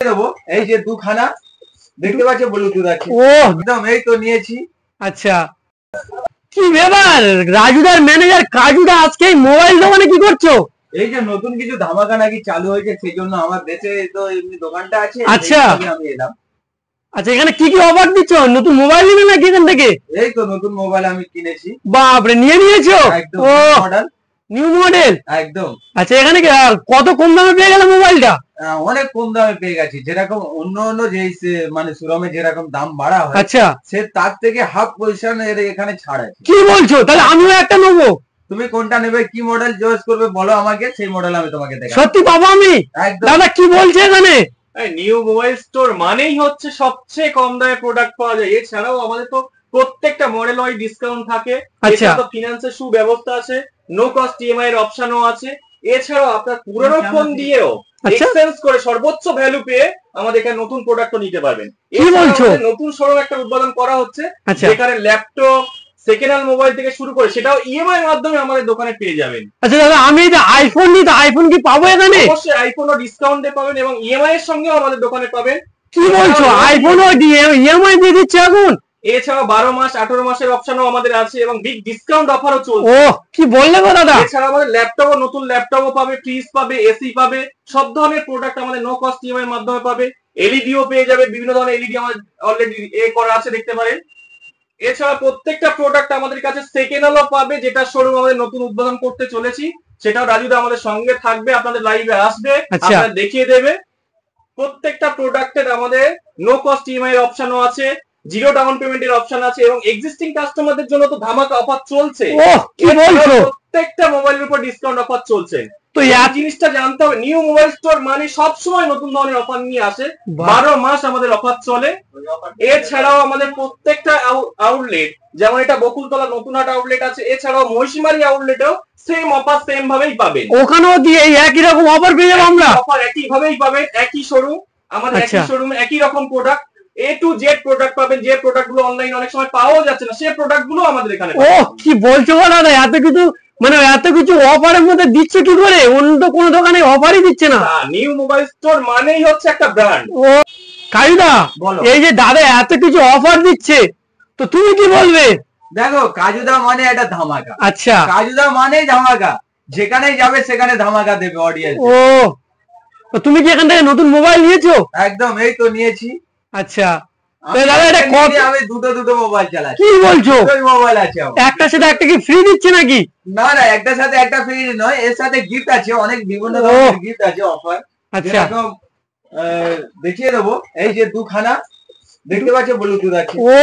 দেবো এই যে দুখানা দেখতে পাচ্ছ ব্লুটুথ আছে। ও একদম এই তো নিয়েছি। আচ্ছা, কি ব্যাপার রাজুদার ম্যানেজার কাজুদা আজকে মোবাইল দোকানে কি করছো? এই যে নতুন কিছু ধামাকা নাকি চালু হয়েছে, সেই জন্য আমার দেশে তো এমনি দোকানটা আছে। আচ্ছা আমি এলাম। আচ্ছা, এখানে কি কি অফার দিচ্ছ? নতুন মোবাইল নিবে নাকি এখান থেকে? এই তো নতুন মোবাইল আমি কিনেছি। বাপরে, নিয়ে নিয়েছো? একদম ও মডেল, নিউ মডেল। একদম। আচ্ছা, এখানে কত কম দামে পেয়ে গেল মোবাইলটা? অনেক কম দামে পেয়ে গেছি। যেরকম অন্য অন্য যে মানে শোরুমে যেরকম দাম বাড়া হয়, আচ্ছা, সে তার থেকে হাফ পজিশন এখানে ছাড় আছে। কি বলছো? তাহলে আমিও একটা নেবো। তুমি কোনটা নেবে, কি মডেল চয়েস করবে বলো আমাকে, সেই মডেল আমি তোমাকে দেখাবো। সত্যি পাবো আমি? একদম। দাদা কি বলছে এখানে? নিউ মোবাইল স্টোর মানেই হচ্ছে সবচেয়ে কম দামে প্রোডাক্ট পাওয়া যায়। এছাড়াও আমাদের তো প্রত্যেকটা মডেল ওয়াইজ ডিসকাউন্ট থাকে। আচ্ছা, এছাড়া তো ফিনান্সের সুব্যবস্থা আছে, নো কস্ট ইএমআই এর অপশনও আছে। এছাড়াও আপনার পুরনো ফোন দিয়েও এক্সচেঞ্জ করে সর্বোচ্চ ভ্যালু পেয়ে আমাদের এখানে নতুন প্রোডাক্টও নিতে পারবেন। কি বলছো? নতুন শোরুম একটা উদ্বোধন করা হচ্ছে, আচ্ছা, যেখানে ল্যাপটপ, সেকেন্ড হ্যান্ড মোবাইল থেকে শুরু করে সেটাও ইএমআই এর মাধ্যমে আমাদের দোকানে পেয়ে যাবেন। আচ্ছা দাদা, আমি এই যে আইফোন নিই, তো আইফোন কি পাবো এখানে? অবশ্যই আইফোনও ডিসকাউন্টে পাবেন এবং ইএমআই এর সঙ্গেও আমাদের দোকানে পাবেন। কি বলছো? আইফোনও ইএমআই দিয়ে দিচ্ছে এখন? এছাড়াও 12 মাস 18 মাসের অপশনও আমাদের আছে এবং বিগ ডিসকাউন্ট অফারও চলছে। ও কি বললে গো দাদা! এছাড়া আমাদের ল্যাপটপও, নতুন ল্যাপটপও পাবে, ফ্রিজ পাবে, এসি পাবে, সব ধরনের প্রোডাক্ট আমাদের নো কস্ট ইএমআই এর মাধ্যমে পাবে। এলইডিও পেয়ে যাবে, বিভিন্ন ধরনের এলইডি আমাদের অলরেডি করা আছে, দেখতে পারেন। এছাড়া প্রত্যেকটা প্রোডাক্ট আমাদের কাছে সেকেন্ড হ্যান্ডও পাবে, যেটা শোরুম আমাদের নতুন উদ্বোধন করতে চলেছি। সেটাও রাজুদা আমাদের সঙ্গে থাকবে, আপনাদের লাইভে আসবে, আপনাদের দেখিয়ে দেবে। প্রত্যেকটা প্রোডাক্টের আমাদের নো কস্ট ইএমআই এর অপশনও আছে, জিরো ডাউন পেমেন্টের অপশন আছে এবং এক্সিস্টিং কাস্টমারদের জন্য তো ধামাকা অফার চলছে। কি বলছো? প্রত্যেকটা মোবাইলের উপর ডিসকাউন্ট অফার চলছে। তো এই জিনিসটা জানতে হবে, নিউ মোবাইল স্টোর মানে সবসময় নতুন ধরনের অফার নিয়ে আসে। 12 মাস আমাদের অফার চলে। এছাড়াও আমাদের প্রত্যেকটা আউটলেট, যেমন এটা বকুলতলা নতুনহাট আউটলেট আছে, এছাড়াও মহিষমারি আউটলেটেও সেম অফার সেম ভাবেই পাবেন। ওখানেও কি এই একই রকম অফার পেয়ে যাবো আমরা? অফার একই ভাবেই পাবেন, একই শোরুম, আমাদের একই শোরুমে একই রকম product, A to Z product পাবেন। যে প্রোডাক্ট গুলো অনলাইন অনেক সময় পাওয়া যাচ্ছে না, সেই প্রোডাক্ট গুলো আমাদের এখানে ও কি বলছো দাদা! এত কিছু, মানে এত কিছু অফারের মধ্যে দিচ্ছে কি করে? অন্য তো কোনো দোকানে অফারই দিচ্ছে না। নিউ মোবাইল স্টোর মানেই হচ্ছে একটা ব্র্যান্ড। ও কাজুদা, এই যে দাদা এত কিছু অফার দিচ্ছে, তো তুমি কি বলবে? দেখো, কাজুদা মানে একটা ধামাকা। আচ্ছা, কাজুদা মানেই ধামাকা, যেখানেই যাবে সেখানে ধামাকা দেবে অডিয়েন্স। ও তো তুমি কি এখান থেকে নতুন মোবাইল নিয়েছো? একদম এই তো নিয়েছি। আচ্ছা, দাদা এটা কত? আমি দুটো মোবাইল চালাচ্ছি। কি বলছো? দুটোই মোবাইল আছে আমার। একটার সাথে একটা কি ফ্রি দিচ্ছে নাকি? না না, একটার সাথে একটা ফ্রি নয়, এর সাথে গিফট আছে, অনেক বিভিন্ন ধরনের গিফট আছে, অফার। আচ্ছা, যেরকম দেখিয়ে দেবো এই যে দুখানা দেখতে পাচ্ছ ব্লুটুথ আছে। ও